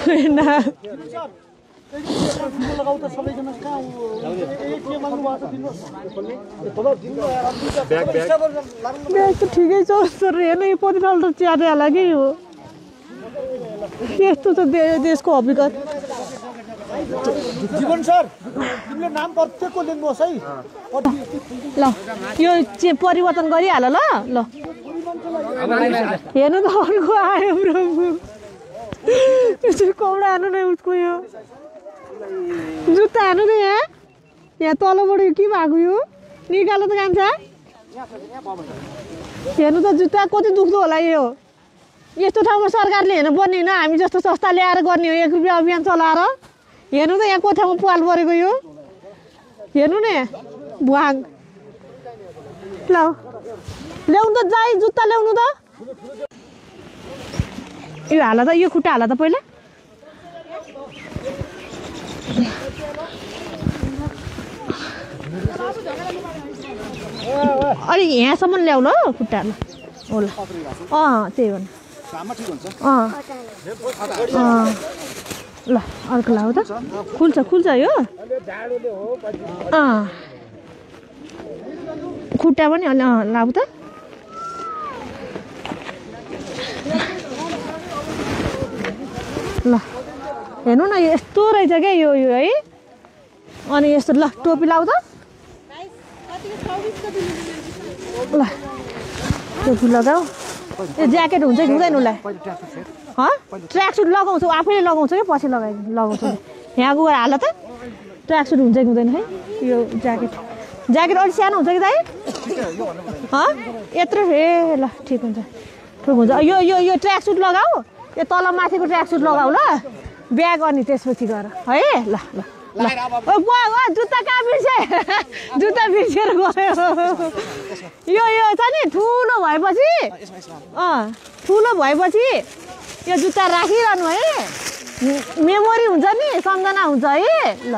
होइन ब्याग त ठिकै छ तर हेर्नु यो पतिलाल त च्यारे लागि हो यस्तो छ देशको हकीकत जीवन सर तिमीले नाम प्रत्येकको लेख्नुहोस् है ल यो परिवर्तन गरिहाल ल ल हेर्नु त अर्को आयो प्रभु कौडा हानु नै उसको यो जुत्ता हानु त यहाँ तलबाट के भएको यो निकालो त कान्छ हेर्नु त जुत्ता कति दुख्दो होला यो यस्तो ठाउँमा सरकारले हेर्नु पर्ने होइन हामी जस्तो सस्ता ल्याएर गर्ने हो 1 रुपियाँ अभियान चलाएर हेर्नु त यहाँ कोठामा पाल परेको यो हेर्नु न भुवाङ ल ल्याउनु त जाई जुत्ता ल्याउनु त यो हाल त यो खुट्टा हाल त पहिला अलि यहाँसम्म ल्याउ ल खुट्टा होला त्यही हो ल अर्को लाऊ त खुल्छ यो खुट्टा पनि अलि लाऊ त ल हेर्नु न यस्तो रहेछ क्या यो है अनि यस्तो ल टोपी लाऊ त ल टोपी लगाऊ यो ज्याकेट हुन्छ कि हुँदैन उसलाई ट्र्याक सुट लगाउँछु आफैले लगाउँछु कि पछि लगाउँछु यहाँ गएर हाल त ट्र्याक सुट हुन्छ कि हुँदैन है यो ज्याकेट अलिक सानो हुन्छ कि दाइ यत्रो ल ठिक हुन्छ यो ट्र्याक सुट लगाऊ यो तल माथिको ट्र्याक सुट लगाऊ ल ब्याग अनि त्यसपछि गर है ल ल जुत्ता कहाँ बिर्से जुत्ता बिर्सेर गयो यो छ नि ठुलो भएपछि यो जुत्ता राखिरहनु है मेमोरी हुन्छ नि सम्झना हुन्छ है ल